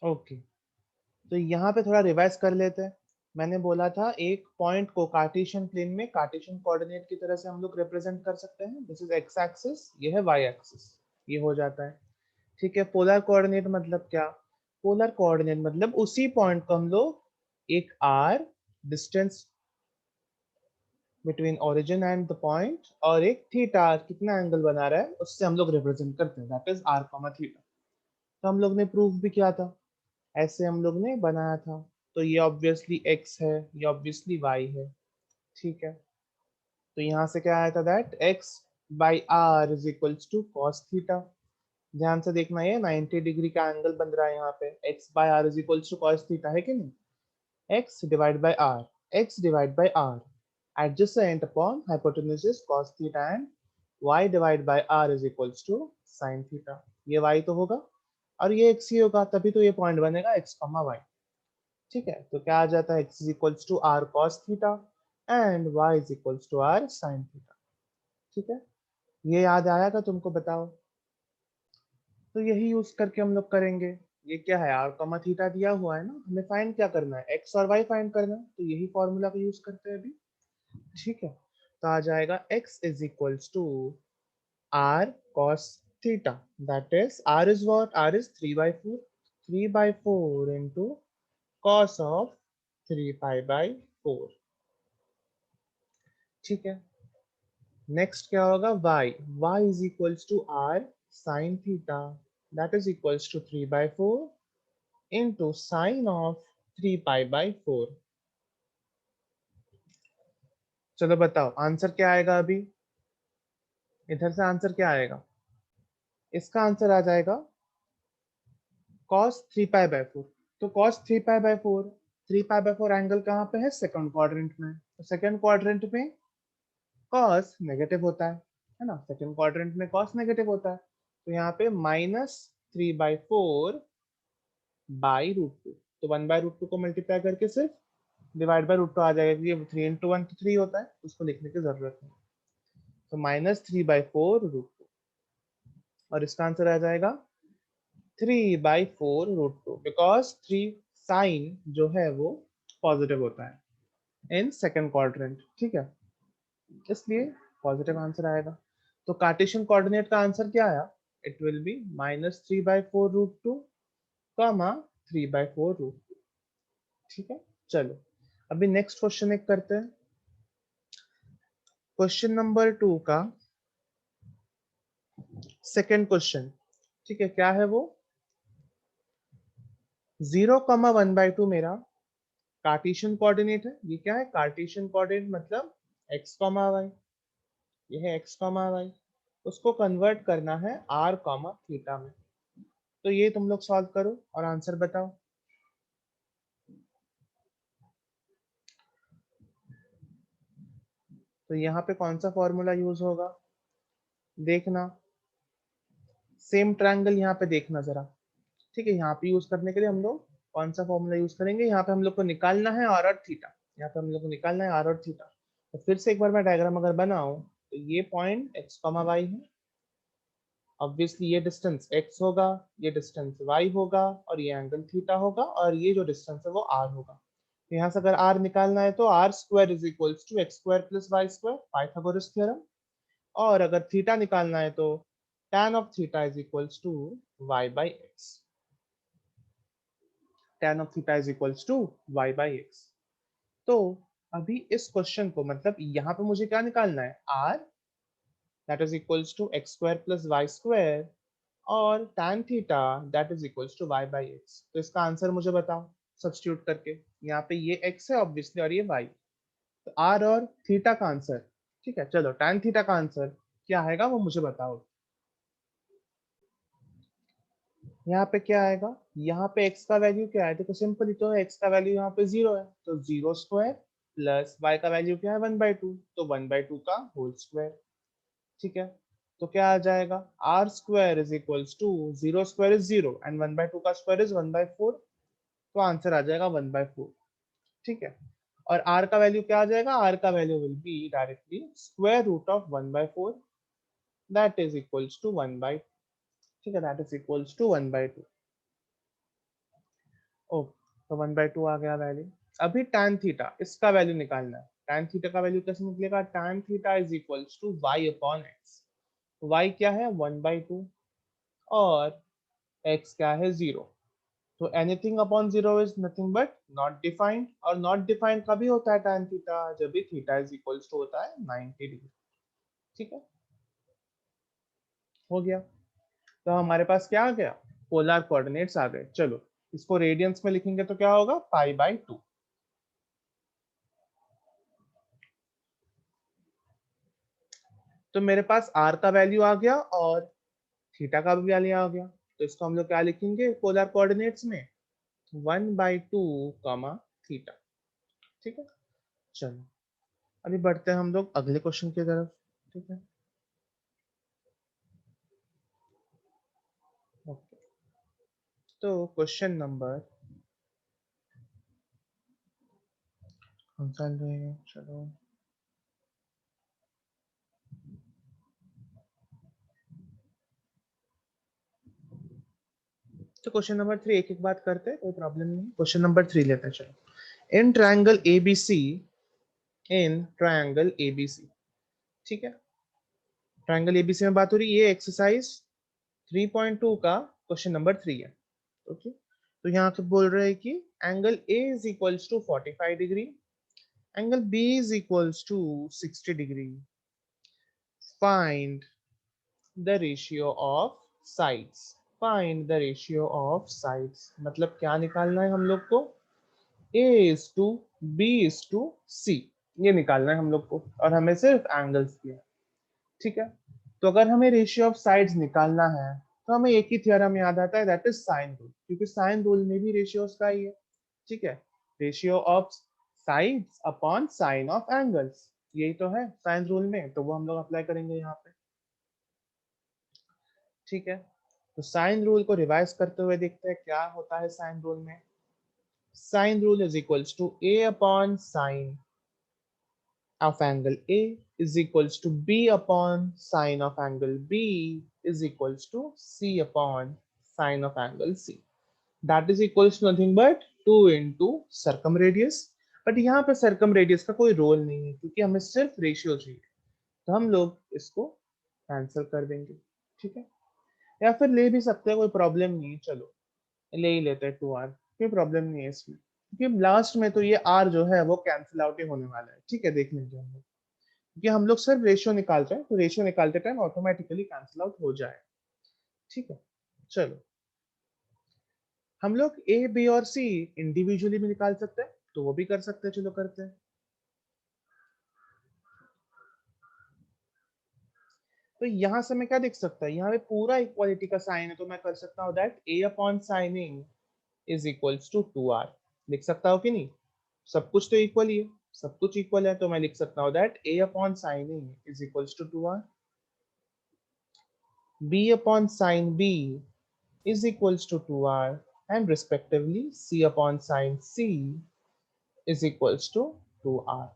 Okay, तो यहाँ पे थोड़ा रिवाइज कर लेते हैं। मैंने बोला था एक पॉइंट को कार्टेशियन प्लेन में कार्टेशियन कोऑर्डिनेट की तरह से हम लोग रिप्रेजेंट कर सकते हैं। दिस इज एक्स एक्सिस, ये है वाई एक्सिस, ये हो जाता है। ठीक है, पोलर कोऑर्डिनेट मतलब क्या? पोलर कोऑर्डिनेट मतलब उसी पॉइंट को हम लोग एक R distance between origin and the point और एक थीटा कितना एंगल बना रहा है उससे हम लोग रिप्रेजेंट करते हैं, that is R comma theta. तो हम लोग ने प्रूफ भी किया था, ऐसे हम लोग ने बनाया था। तो ये ऑब्वियसली x है, ये ऑब्वियसली y है। ठीक है, तो यहाँ से क्या आया था that x by R is equals to cos theta. ध्यान से देखना, ये 90 डिग्री का एंगल बन रहा है यहाँ पे। x by R is equals to cos theta है कि नहीं? x divide by R, x divide by R adjacent upon hypotenuse cos theta and y divided by r is equals to sin theta। ये y तो होगा और ये x ही होगा, तभी तो ये पॉइंट बनेगा x, y। ठीक है, तो क्या आ जाता है x is equals to R cos theta and y is equals to R sine theta. ठीक है, ये याद आया था तुमको? बताओ। तो यही यूज करके हम लोग करेंगे। ये क्या है, आर कॉमा थीटा दिया हुआ है ना, हमें फाइंड क्या करना है, एक्स और वाई फाइंड करना है, तो यही फॉर्मूला का यूज करते हैं अभी। ठीक है, तो आ जाएगा x is equals to R cos theta, that is R is what, R is 3/4, 3/4 into cos of 3 pi by 4। ठीक है, नेक्स्ट क्या होगा, y, y is equals to R sine theta, that is equals to 3/4 into sine of 3 pi by 4। चलो बताओ answer क्या आएगा अभी, इधर से आंसर क्या आएगा? इसका आंसर आ जाएगा cos 3 पाई बाई 4। तो cos 3 pi by 4, 3 pi by 4 angle कहाँ पे है, सेकंड क्वाड्रेंट में। तो सेकंड क्वाड्रेंट में cos नेगेटिव होता है ना, सेकंड क्वाड्रेंट में cos नेगेटिव होता है। तो यहाँ पे -3/4 बाई √2, तो 1/√2 को मल्टीप्लाई करके सिर्फ डिवाइड बाई √2 आ जाएगा, क्योंकि ये 3 × 1 तो 3 होता है, उसको लिखने की जरूरत नहीं। तो -3/4 √2, और इसका आंसर आ जाएगा 3/4 √2, बिकॉज 3 साइन जो है वो पॉजिटिव होता है इन सेकेंड क्वाड्रेंट। ठीक है, इसलिए पॉजिटिव आंसर आएगा। तो कार्टेशियन कोऑर्डिनेट का आंसर क्या आया? It will B -3/4 √2 comma 3/4 √2। ठीक है, चलो अभी नेक्स्ट क्वेश्चन एक करते हैं। क्वेश्चन नंबर 2 का सेकेंड क्वेश्चन। ठीक है, क्या है वो, 0, 1/2 मेरा कार्टेशियन कोऑर्डिनेट है। ये क्या है, कार्टेशियन कोऑर्डिनेट मतलब x, y, ये है x, y, उसको कन्वर्ट करना है r, थीटा में। तो ये तुम लोग सॉल्व करो और आंसर बताओ। तो यहाँ पे कौन सा फॉर्मूला यूज होगा, देखना। सेम ट्रायंगल यहाँ पे देखना जरा। ठीक है, यहाँ पे यूज करने के लिए हम लोग कौन सा फॉर्मूला यूज करेंगे, यहाँ पे हम लोग को निकालना है आर और थीटा। यहाँ पे हम लोग को निकालना है आर और थीटा। तो फिर से एक बार मैं डायग्राम अगर बनाऊं, तो ये पॉइंट x, y है। ऑब्वियसली ये डिस्टेंस x होगा, ये डिस्टेंस y होगा, और ये एंगल थीटा होगा, और ये जो डिस्टेंस है वो r होगा। तो यहाँ से अगर r निकालना है तो r square is equals to X square plus Y square, Pythagoras theorem. और अगर थीटा निकालना है तो tan of theta is equals to y/x, tan of theta is equals to y/x। तो अभी इस क्वेश्चन को मतलब यहाँ पे मुझे क्या निकालना है, r that is equals to X square plus Y square, और tan theta that is equals to y/x। तो इसका आंसर मुझे बताओ सब्स्टिट्यूट करके। यहाँ पे ये x है ऑब्वियसली और ये y, तो r और थीटा का आंसर। ठीक है, चलो tan थीटा का आंसर क्या आएगा वो मुझे बताओ। यहाँ पे क्या आएगा, यहाँ पे x का वैल्यू क्या है, देखो सिंपल ही तो है, x का वैल्यू यहाँ पे 0 है, तो 0² प्लस y का वैल्यू क्या है 1/2, तो 1/2 का होल स्क्वायर। ठीक है, तो क्या आ जाएगा, R square is equals to 0² is 0 and 1/2 का स्क्वायर इज 1/4, तो आंसर आ जाएगा 1/4। ठीक है, और r का वैल्यू क्या आ जाएगा, r का value will be directly square root of 1/4, that is equals to 1/2। ठीक है, दैट इज इक्वल्स टू 1/2। ओ, तो 1/2 आ गया वैल्यू। अभी tan थीटा इसका वैल्यू निकालना है। tan थीटा का वैल्यू कैसे निकलेगा? tan theta is equals to y upon x. y क्या है? 1/2 और x क्या है? 0। तो anything upon 0 is nothing but not defined, और नॉट डिफाइंड कभी होता है tan थीटा? जब भी थीटा इज इक्वल्स टू होता है 90 डिग्री। ठीक है, हो गया। तो हमारे पास क्या आ गया? पोलर कोऑर्डिनेट्स आ गए। चलो इसको रेडियंस में लिखेंगे तो क्या होगा? π/2। तो मेरे पास r का वैल्यू आ गया और थीटा का भी वैल्यू आ गया। तो इसको हम लोग क्या लिखेंगे पोलर कोऑर्डिनेट्स में? 1/2 कॉमा थीटा। ठीक है, चलो अभी बढ़ते हैं हम लोग अगले क्वेश्चन की तरफ। ठीक है, ओके। तो क्वेश्चन नंबर हम चल रहे हैं, चलो। तो क्वेश्चन नंबर 3 एक एक बात करते हैं, कोई प्रॉब्लम नहीं। क्वेश्चन नंबर 3 लेते हैं, चलो। In triangle ABC, in triangle ABC, ठीक है, ट्रायंगल एबीसी में बात हो रही है। ये एक्सरसाइज 3.2 का क्वेश्चन नंबर 3 है। ओके, तो यहाँ पे बोल रहे हैं कि angle A is equals to 45 degree, angle B is equals to 60 degree, find the ratio of sides. Find the ratio of sides मतलब क्या निकालना है हम लोग को? A is to B is to C, ये निकालना है हम लोग को, और हमें सिर्फ एंगल्स दिया। ठीक है, तो अगर हमें रेशियो ऑफ साइड्स निकालना है तो हमें एक ही थ्योरम याद आता है, दैट इज साइन रूल, क्योंकि साइन रूल में भी रेशियोस का ही है। ठीक है, ratio of sides upon sine of angles, यही तो है साइन रूल में, तो वो हम लोग अप्लाई करेंगे यहाँ पे। ठीक है, तो साइन रूल को रिवाइज करते हुए देखते हैं क्या होता है साइन रूल में। Sine rule is equals to a upon sine of angle A is equals to B upon sine of angle B is equals to C upon sine of angle C. That is equals to nothing but 2 into circumradius. But यहाँ पे circumradius का कोई role नहीं है क्योंकि हमें सिर्फ ratio चाहिए, तो हम लोग इसको कैंसिल कर देंगे। ठीक है, या फिर ले भी सकते हैं, कोई प्रॉब्लम नहीं है। चलो ले ही लेते हैं 2r, कोई प्रॉब्लम नहीं है इसमें, क्योंकि लास्ट में तो ये r जो है वो कैंसिल आउट ही होने वाला है। ठीक है, देख लेंगे हम लोग, क्योंकि हम लोग सिर्फ रेशियो निकाल रहे हैं, तो रेशियो निकालते टाइम ऑटोमेटिकली कैंसिल आउट हो जाए। ठीक है, चलो हम लोग ए बी और सी इंडिविजुअली भी निकाल सकते हैं, तो वो भी कर सकते हैं। चलो करते हैं। तो यहां से मैं क्या देख सकता है, यहाँ पे पूरा इक्वालिटी का साइन है, तो मैं कर सकता हूँ that a upon sine A is equals to 2r। लिख सकता हूँ कि नहीं? सब कुछ तो इक्वल ही है, सब कुछ इक्वल है, तो मैं लिख सकता हूँ that a upon sine A is equals to 2r, b upon sine b is equals to 2r, and respectively c upon sin c is equals to 2r।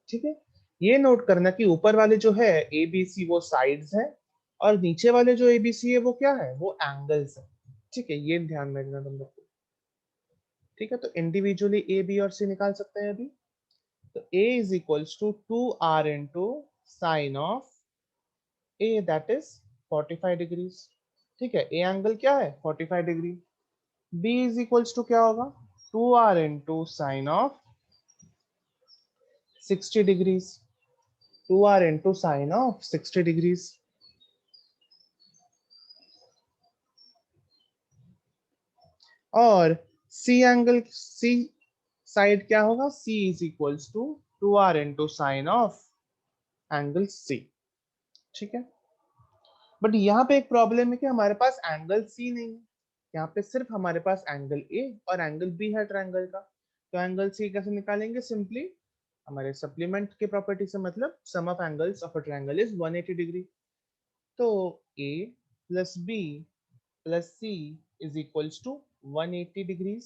ठीक है, ये नोट करना कि ऊपर वाले जो है ए बी सी वो साइड्स है, और नीचे वाले जो ए बी सी है वो क्या है? वो एंगल्स है। ठीक है, ये ध्यान में रखना तुम लोग को। ठीक है, तो इंडिविजुअली ए बी और सी निकाल सकते हैं अभी। तो a is equals to 2r into sine of a, that is 45 degrees. ठीक है, ए एंगल क्या है? 45 degree. b is equals to क्या होगा? 2r into sine of 60 degrees. 2r into sine of 60 degrees. और c एंगल, c साइड क्या होगा? c is equals to 2r into sine of angle c। ठीक है, but यहाँ पे एक प्रॉब्लम है कि हमारे पास एंगल सी नहीं है। यहाँ पे सिर्फ हमारे पास एंगल ए और एंगल बी है ट्रायंगल का। तो एंगल सी कैसे निकालेंगे? सिंपली हमारे सप्लीमेंट की प्रॉपर्टी से, मतलब sum of angles of a triangle is 180 degree. तो A plus B plus C is equals to 180 degrees.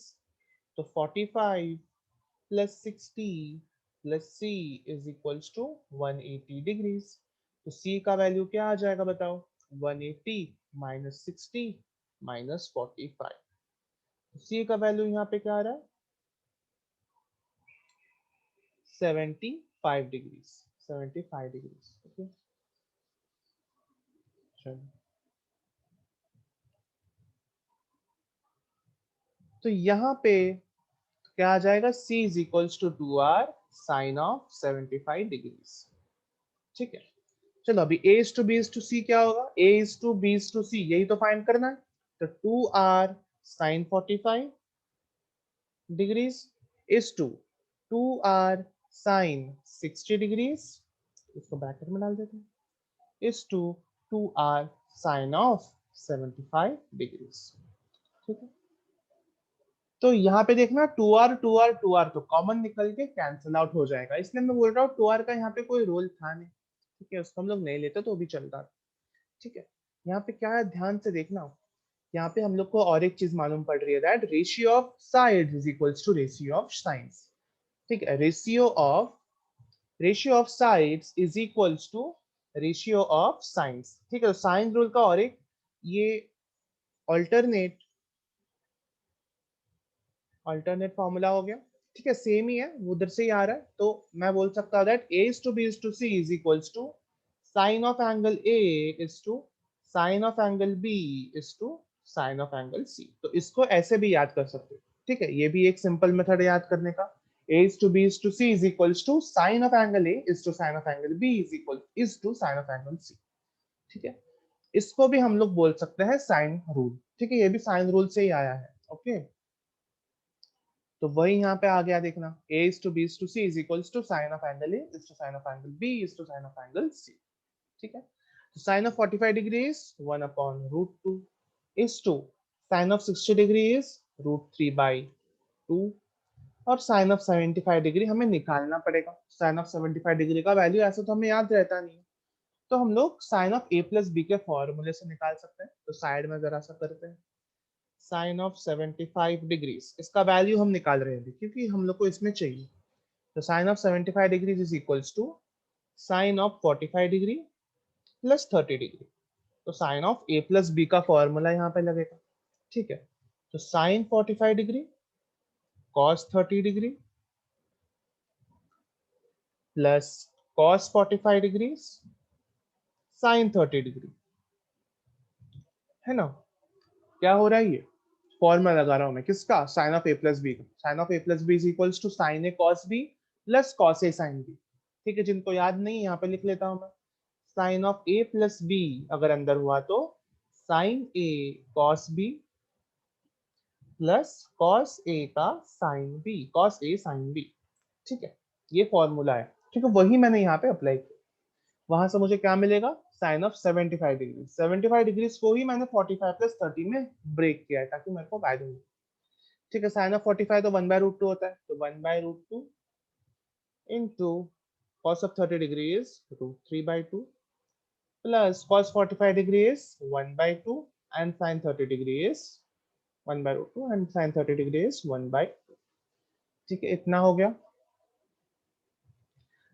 तो 45 plus 60 plus C is equals to 180 degrees. तो सी का वैल्यू क्या आ जाएगा बताओ? 180 माइनस 60 माइनस 45। सी का वैल्यू यहाँ पे क्या आ रहा है 75 डिग्रीज 75 डिग्रीज। ओके चलो, तो यहाँ पे क्या आ जाएगा c is equals to 2r sine of 75 degrees. ठीक है, चलो अभी a is to b is to c क्या होगा, a is to b is to c, यही तो फाइंड करना है। तो 2r sine 45 degrees is to 2r sine 60 degrees, इसको ब्रैकेट में डाल देते हैं, is to 2r sine of 75 degrees. ठीक है, तो यहाँ पे देखना 2r तो कॉमन निकल के कैंसिल आउट हो जाएगा, इसलिए मैं बोल रहा हूँ 2r का यहाँ पे कोई रोल था नहीं। ठीक है, उसको हम लोग नहीं लेते तो भी चलता। ठीक है, यहाँ पे क्या है ध्यान से देखना, यहाँ पे हम लोग को और एक चीज मालूम पड़ रही है, that ratio of side is equals to ratio of sines. ठीक है, ratio of sides is equals to ratio of sines. ठीक है, तो साइन रूल का और एक ये ऑल्टरनेट अल्टरनेट फॉर्मूला हो गया। ठीक है, सेम ही है, वो उधर से ही आ रहा है, तो मैं बोल सकता हूँ that a is to b is to c is equals to sine of angle a is to sine of angle b is to sine of angle c। तो इसको ऐसे भी याद कर सकते हो। ठीक है, ये भी एक सिंपल मेथड है याद करने का, a is to b is to c is equals to sine of angle a is to sine of angle b is to sine of angle c। ठीक है, इसको भी हम लोग बोल सकते हैं साइन रूल। ठीक है, ये भी साइन रूल से ही आया है। ओके, तो वही यहाँ पे आ गया देखना, a is to b is to c is equals to sin of angle a is to sin of angle b is to sin of angle c। ठीक है, तो sin of 45 degree is 1 upon root 2 is to sin of 60 degree is root 3 by 2, और sin of 75 degree हमें निकालना पड़ेगा। sin of 75 degree का value ऐसे तो हमें याद रहता नहीं है, तो हम लोग sin of a plus b के फॉर्मूले से निकाल सकते हैं। तो साइड में जरा सा करते हैं, साइन ऑफ 75 डिग्रीज, इसका वैल्यू हम निकाल रहे हैं क्योंकि हम लोग को इसमें चाहिए। तो sine of 75 degrees is equals to sine of 45 degree plus 30 degree. तो sine of A plus B का फॉर्मूला यहाँ पे लगेगा। ठीक है, तो sine 45 degree cos 30 degree plus cos 45 degree sine 30 degree, है ना। क्या हो रहा है, ये फॉर्मूला लगा रहा हूं मैं किसका, sine of A plus B का। Sine of A plus B is equals to sine A cos B plus cos A sine B. ठीक है, जिनको याद नहीं यहाँ पे लिख लेता हूं मैं, sine of A plus b अगर अंदर हुआ तो sine A cos B plus cos a का साइन बी, कॉस ए साइन बी। ठीक है, ये फॉर्मूला है। ठीक है, वही मैंने यहाँ पे अप्लाई किया, वहां से मुझे क्या मिलेगा, साइन ऑफ 75 डिग्री। 75 डिग्री को ही मैंने 45 प्लस 30 में ब्रेक किया है ताकि मेरे को वैल्यू मिले। ठीक है, साइन ऑफ 45 तो 1/√2 होता है, तो 1/√2 into cos of 30 degree is √3/2 plus cos 45 degree is 1/2 and sin 30 degree is 1/√2 and sin 30 degree is 1/2। ठीक है, इतना हो गया।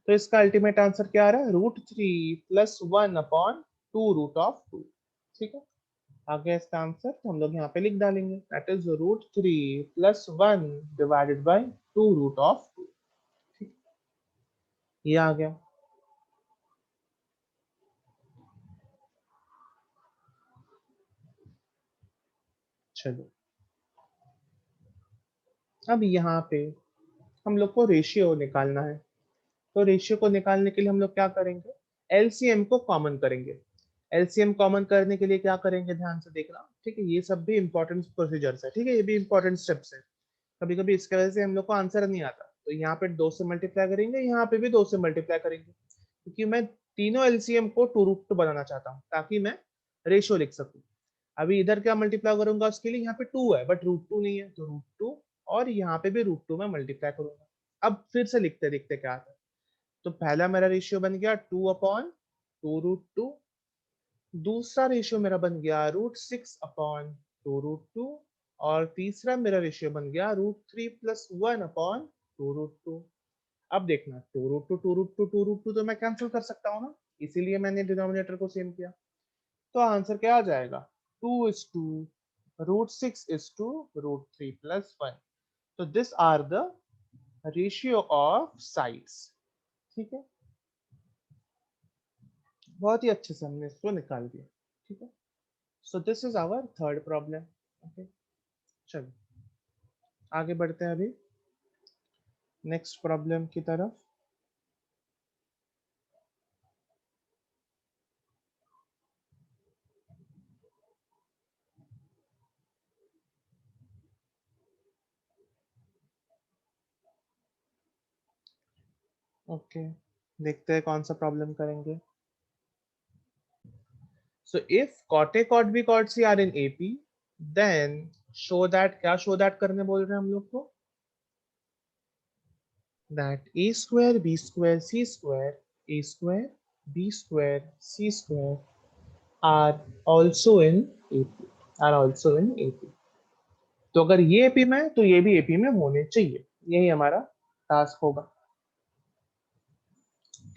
तो इसका अल्टीमेट आंसर क्या आ रहा है, √3 प्लस 1/2 √2। ठीक है, आ गया इसका आंसर, तो हम लोग यहाँ पे लिख डालेंगे, दैट इज √3 प्लस 1/2 √2। ठीक, ये आ गया। चलो, अब यहाँ पे हम लोग को रेशियो निकालना है। तो रेशियो को निकालने के लिए हम लोग क्या करेंगे, एलसीएम को कॉमन करेंगे। एलसीएम कॉमन करने के लिए क्या करेंगे, ध्यान से देखना। ठीक है, ये सब भी इंपॉर्टेंट प्रोसीजर्स है। ठीक है, ये भी इंपॉर्टेंट स्टेप्स है। कभी कभी इसके वजह से हम लोग को आंसर नहीं आता, तो यहाँ पे 2 से मल्टीप्लाई करेंगे, यहाँ पे भी 2 से मल्टीप्लाई करेंगे, क्योंकि मैं तीनों एलसीएम को 2√2 बनाना चाहता हूँ ताकि मैं रेशियो लिख सकूँ। अभी इधर क्या मल्टीप्लाई करूंगा, उसके लिए यहाँ पे 2 है बट √2 नहीं है, तो √2, और यहाँ पे भी √2 में मल्टीप्लाई करूंगा। अब फिर से लिखते देखते क्या आता है। तो पहला मेरा रेशियो बन गया 2/2√2, दूसरा रेशियो मेरा बन गया √6/2√2, और तीसरा मेरा रेशियो बन गया √3 प्लस 1/2√2। अब देखना, 2√2 तो मैं कैंसिल कर सकता हूँ ना, इसीलिए मैंने डिनोमिनेटर को सेम किया। तो आंसर क्या आ जाएगा, 2 is to √6 is to √3 plus 1. So these are the ratio of sides. ठीक है, बहुत ही अच्छे से हमने इसको निकाल दिया. ठीक है, so this is our third problem. Okay, चलो आगे बढ़ते हैं अभी नेक्स्ट प्रॉब्लम की तरफ. ओके, देखते हैं कौन सा प्रॉब्लम करेंगे. So if cot A, cot B, cot C are in AP, then show that, क्या शो दैट करने बोल रहे हैं हम लोग को, that a square b square c square a square b square c square are also in AP, are also in AP. तो अगर ये AP में है तो ये भी AP में होने चाहिए, यही हमारा टास्क होगा.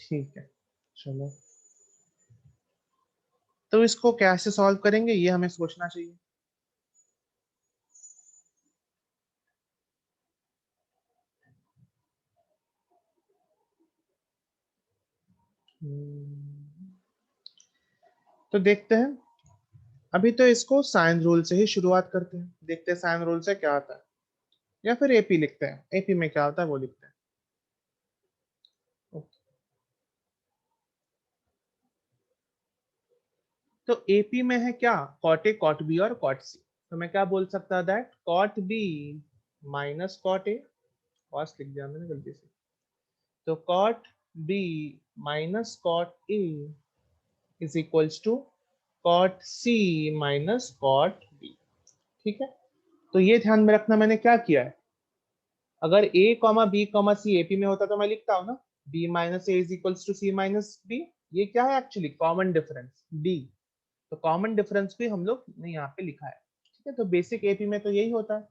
ठीक है, चलो तो इसको कैसे सॉल्व करेंगे ये हमें सोचना चाहिए. तो देखते हैं, अभी तो इसको साइन रूल से ही शुरुआत करते हैं, देखते हैं साइन रूल से क्या आता है, या फिर एपी लिखते हैं, एपी में क्या होता है वो लिखते हैं. ओके. तो एपी में है क्या, कॉट ए, कॉट बी और कॉट सी. तो मैं क्या बोल सकता that cot b minus cot a, cos लिख दिया मैंने गलती से. तो cot b minus cot a is equals to cot c minus cot b. ठीक है, तो ये ध्यान में रखना मैंने क्या किया है, अगर a comma b comma c AP में होता तो मैं लिखता हूँ ना b minus a is equals to c minus b. ये क्या है एक्चुअली कॉमन डिफरेंस d. तो कॉमन डिफरेंस भी हम लोग ने यहाँ पे लिखा है. ठीक है, तो बेसिक एपी में तो यही होता है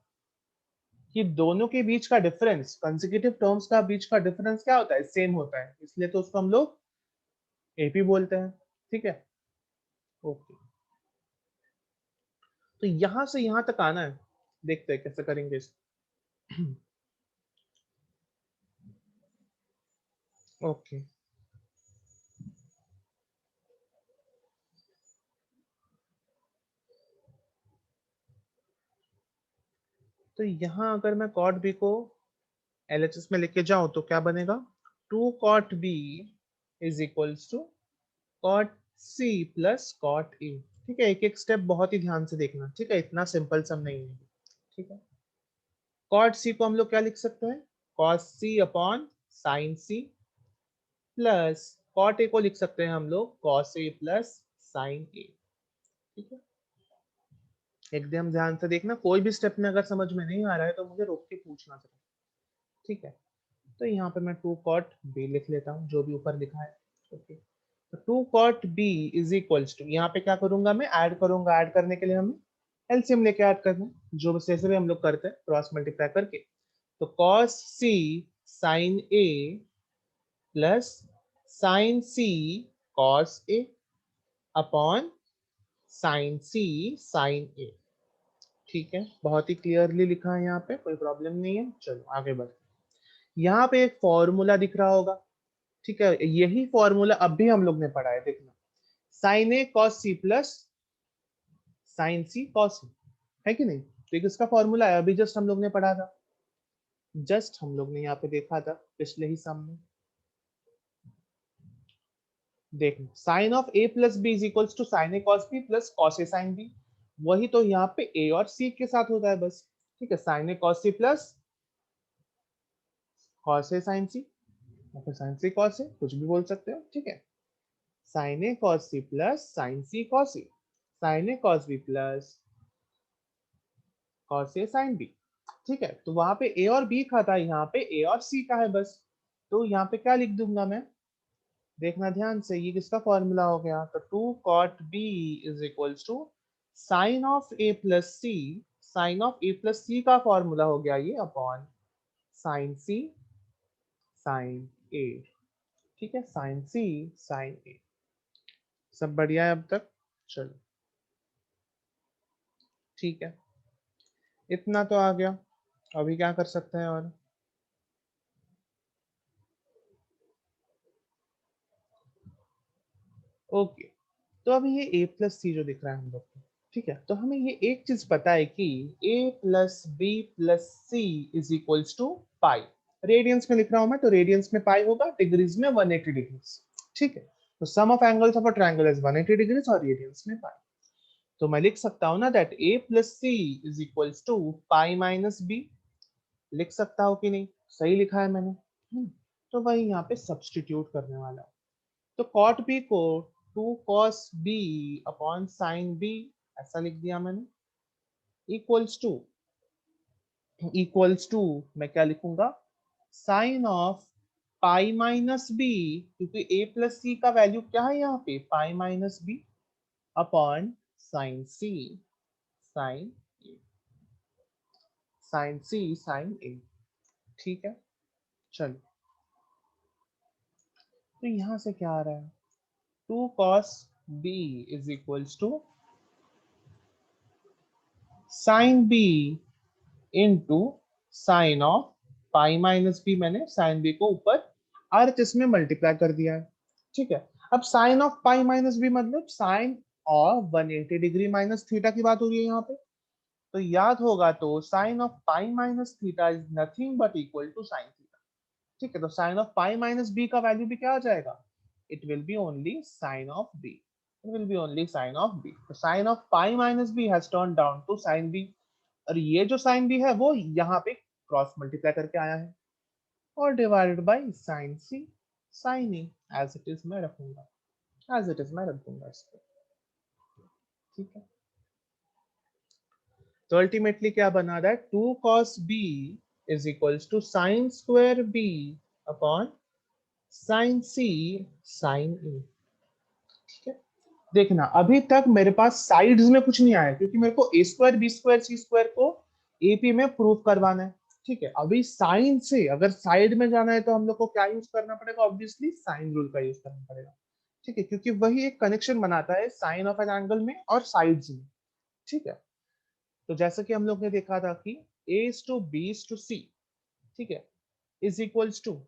कि दोनों के बीच का डिफरेंस, कंसेक्यूटिव टर्म्स का बीच का डिफरेंस क्या होता है, सेम होता है, इसलिए तो उसको हम लोग एपी बोलते हैं. ठीक है, ओके. तो यहां से यहां तक आना है, देखते हैं कैसे करेंगे इसको. ओके, तो यहाँ अगर मैं कॉट बी को एलएचएस में लेके जाऊं तो क्या बनेगा, 2 cot b is equals to cot c plus cot a. ठीक है, एक एक स्टेप बहुत ही ध्यान से देखना. ठीक है, इतना सिंपल सम नहीं है. ठीक है, कॉट सी को हम लोग क्या लिख सकते हैं, cos c upon sine c, plus cot a को लिख सकते हैं हम लोग कॉस ए प्लस साइन ए. ठीक है, एकदम ध्यान से देखना, कोई भी स्टेप में अगर समझ में नहीं आ रहा है तो मुझे रोक के पूछना चाहिए. ठीक है, तो यहाँ पे मैं 2 cot b लिख लेता हूँ जो भी ऊपर लिखा है. ओके, तो 2 cot b is equals to, यहाँ पे क्या करूंगा मैं, ऐड करूंगा, ऐड करने के लिए हमें एलसीएम लेके ऐड करना है, जो जैसे भी हम लोग करते हैं क्रॉस मल्टीप्लाई करके. तो cos c sin a plus sin c cos a upon sin c sin a. ठीक है, बहुत ही क्लियरली लिखा है यहाँ पे, कोई प्रॉब्लम नहीं है. चलो आगे बढ़ते हैं. यहाँ पे एक फॉर्मूला दिख रहा होगा. ठीक है, यही फॉर्मूला अब भी हम लोग ने पढ़ा है, देखना, साइन ए कॉस सी प्लस साइन सी कॉस सी, है कि नहीं. तो एक इसका फॉर्मूला है, अभी जस्ट हम लोग ने पढ़ा था, जस्ट हम लोग ने यहाँ पे देखा था पिछले ही सामने. देखना, sine of A plus B is equals to sine A cos B plus cos A sine b. वही तो यहाँ पे ए और सी के साथ होता है बस. ठीक है, साइन ए कॉस सी प्लस कॉस ए साइन सी, या फिर साइन सी कॉस ए, कुछ भी बोल सकते हो. ठीक है, sign A cos C plus sign C cos A, sign A cos B plus cos A sine B. ठीक है, तो वहां पे ए और बी का था, यहाँ पे ए और सी का है बस. तो यहाँ पे क्या लिख दूंगा मैं, देखना ध्यान से, ये किसका फॉर्मूला हो गया, तो 2 cot b is equals to sine of A plus C, sine of A plus C का फॉर्मूला हो गया ये अपॉन साइन सी साइन ए. ठीक है, साइन सी साइन ए. सब बढ़िया है अब तक. चलो ठीक है, इतना तो आ गया, अभी क्या कर सकते हैं और ओके। तो अभी ये a प्लस सी जो दिख रहा है हम लोग को, ठीक है, तो हमें ये एक चीज पता है कि a plus B plus C is equals to pi. Radians में लिख रहा हूं मैं, तो रेडियंस में पाई होगा, डिग्रीज में 180 डिग्रीज, ठीक है। तो sum of angles of a triangle is 180 degrees और रेडियंस में पाई। तो मैं लिख सकता हूँ ना that a plus C is equals to pi minus B. लिख सकता हूँ कि नहीं? सही लिखा है मैंने। तो वही यहाँ पे सब्सटीट्यूट करने वाला हूँ। तो कॉट बी को 2 cos B upon sine B ऐसा लिख दिया मैंने, इक्वल्स टू मैं क्या लिखूंगा, sine of pi minus B, क्योंकि a प्लस सी का वैल्यू क्या है यहाँ पे, pi minus B, upon sine सी, साइन साइन सी साइन ए, ठीक है। चलो, तो यहां से क्या आ रहा है, 2 cos b is equals to sine b into sine of pi minus b, मैंने साइन बी को ऊपर अर्थ इसमें मल्टीप्लाई कर दिया है, ठीक है। अब sine of pi minus B मतलब sine of 180 degree minus theta की बात हो रही है यहाँ पे। तो याद होगा, तो sine of pi minus theta is nothing but equal to sine theta, ठीक है। तो sine of pi minus B का वैल्यू भी क्या आ जाएगा, it will be only sine of B, it will be only sine of B. तो sine of pi minus B has turn down to sine B, और ये जो sine B है वो यहाँ पे क्रॉस मल्टीप्लाई करके आया है, और divided by sine C sine a, as it is मैं रखूंगा, एज इट इज मैं रख दूंगा इसको, ठीक है। तो अल्टीमेटली क्या बना रहा है, 2 cos b is equals to sine square b upon sine C sine ए, ठीक है। देखना, अभी तक मेरे पास साइड्स में कुछ नहीं आया, क्योंकि मेरे को ए स्क्वायर बी स्क्वायर सी स्क्वायर को एपी में प्रूव करवाना है, ठीक है। अभी साइन से अगर साइड में जाना है तो हम लोग को क्या यूज करना पड़ेगा, ऑब्वियसली साइन रूल का यूज करना पड़ेगा, ठीक है, क्योंकि वही एक कनेक्शन बनाता है साइन ऑफ एन एंगल में और साइड्स में, ठीक है। तो जैसा कि हम लोग ने देखा था कि A is to B is to C, ठीक है, is equals to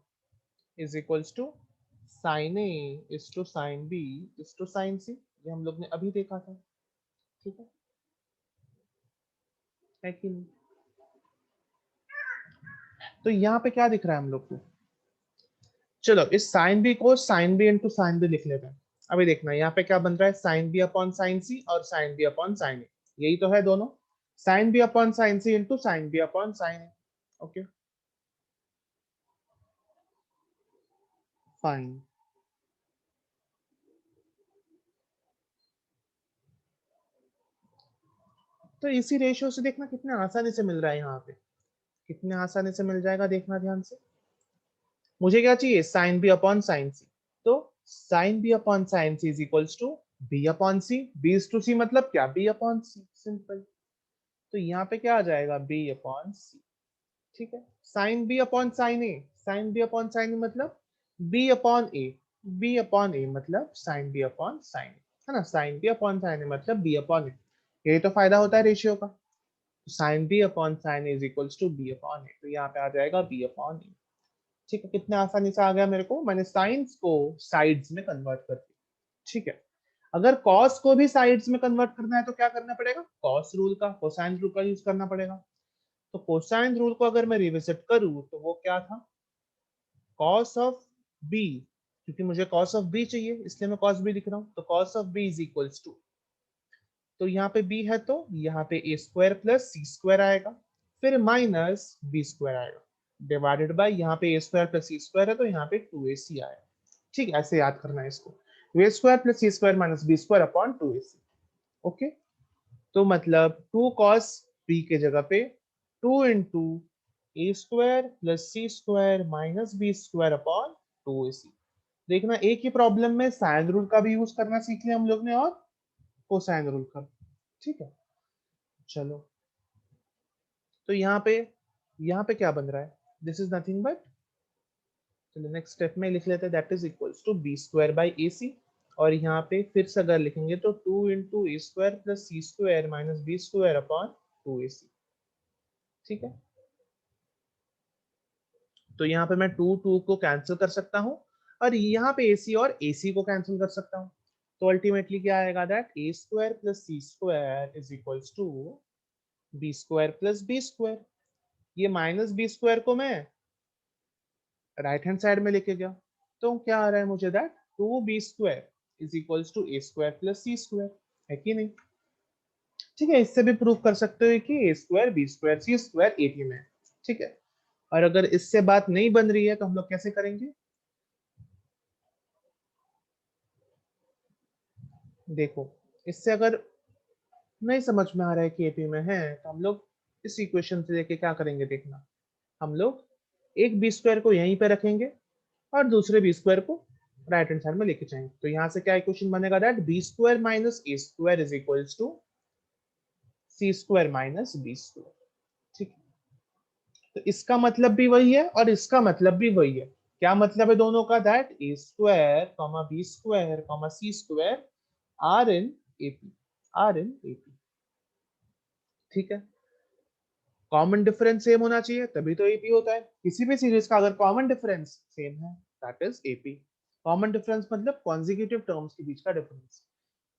sine A is to sine B is to sine C, ये हम लोग ने अभी देखा था, ठीक है कि नहीं? तो यहाँ पे क्या दिख रहा है हम लोग को, चलो इस साइन बी को sine b into sine b लिख लेते हैं। अभी देखना यहाँ पे क्या बन रहा है, sine B upon sine C और sine B upon sine A, यही तो है दोनों, sine B upon sine C into sine B upon sine A, okay fine. तो इसी रेशियो से देखना कितने आसानी से मिल रहा है यहाँ पे, कितने आसानी से मिल जाएगा, देखना ध्यान से। मुझे क्या चाहिए, sine B upon sine C, तो sine B upon sine C is equals to B upon C, B is to C मतलब क्या, बी अपॉन सी, सिंपल। तो यहाँ पे क्या आ जाएगा, बी अपॉन सी, ठीक है। साइन बी अपॉन साइन ए, साइन बी अपॉन साइन ए मतलब बी अपॉन ए, बी अपॉन ए मतलब साइन बी अपॉन साइन ए, है ना, साइन बी अपॉन साइन ए मतलब बी अपॉन ए, यही तो फायदा होता है रेशियो का। Sine B upon sine A is equals to B upon A, तो यहाँ पे आ जाएगा बी अपॉन ए, ठीक है। कितने आसानी से आ गया मेरे को, मैंने साइंस को साइड्स में कन्वर्ट कर दिया, ठीक है। अगर कॉस को भी साइड्स में कन्वर्ट करना है तो क्या करना पड़ेगा, कॉस रूल का, कोसाइन रूल का यूज करना पड़ेगा। तो कोसाइन रूल को अगर मैं रिविजिट करूं तो वो क्या था, कॉस ऑफ बी, क्योंकि मुझे कॉस ऑफ बी चाहिए इसलिए मैं कॉस बी लिख रहा हूं, तो cos of b is equals to, तो यहाँ पे बी है तो यहाँ पे a square plus C square आएगा, फिर माइनस बी स्क्वायर आएगा, डिवाइडेड बाय यहाँ पे a square plus C square है तो यहाँ पे 2ac आएगा, ठीक है। ऐसे याद करना है इसको, A square plus C square minus B square upon 2ac, okay. तो मतलब 2 cos b के जगह पे 2 into A square plus C square minus B square upon 2ac। देखना, एक ही प्रॉब्लम में साइन रूल का भी यूज करना सीख लिया हम लोग ने और कोसाइन रूल का, ठीक है। चलो, तो यहाँ पे क्या बन रहा है, दिस इज नथिंग बट, चलो नेक्स्ट स्टेप में लिख लेते हैं, that is equals to B square by A C, और यहाँ पे फिर से अगर लिखेंगे तो 2 into A square plus C square minus B square upon 2ac, ठीक है, तो यहाँ पे मैं टू टू को कैंसिल कर सकता हूँ और यहाँ पे AC और AC को कैंसिल कर सकता हूँ। तो अल्टीमेटली क्या आएगा, that a square plus C square is equals to B square plus b square. ये माइनस बी स्क्वायर को मैं राइट हैंड साइड में लेके गया, तो क्या आ रहा है मुझे, that two B square is equals to a square plus C square, है कि नहीं। ठीक है, इससे भी प्रूव कर सकते हो कि ए स्क्वायर बी स्क्वायर सी स्क्वायर एटी में है। ठीक है, और अगर इससे बात नहीं बन रही है तो हम लोग कैसे करेंगे, देखो, इससे अगर नहीं समझ में आ रहा है कि एपी में है तो हम लोग इस इक्वेशन से लेके क्या करेंगे, देखना, हम लोग एक बी स्क्वायर को यहीं पे रखेंगे और दूसरे बी स्क्वायर को राइट हैंड साइड में लेके जाएंगे। तो यहाँ से क्या इक्वेशन बनेगा, that b square minus a square is equals to c square minus B square. ठीक है, तो इसका मतलब भी वही है और इसका मतलब भी वही है। क्या मतलब है दोनों का, that a square comma b square comma c square are in AP, are in AP. ठीक है, कॉमन डिफरेंस सेम होना चाहिए तभी तो एपी होता है। किसी भी सीरीज का अगर कॉमन डिफरेंस सेम है, that is AP. Common difference मतलब कॉन्जिक्यूटिव टर्म्स के बीच का डिफरेंस।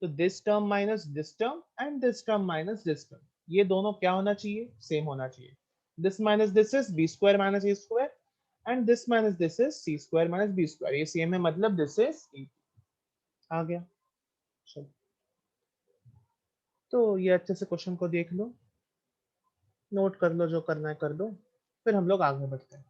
तो this term minus this term and this term minus this term, ये दोनों क्या होना चाहिए, सेम होना चाहिए। This minus this is b square minus a square and this minus this is c square minus B square, ये same है, मतलब दिस इज एपी। आ गया, चलो, तो ये अच्छे से क्वेश्चन को देख लो, नोट कर लो, जो करना है कर लो, फिर हम लोग आगे बढ़ते हैं।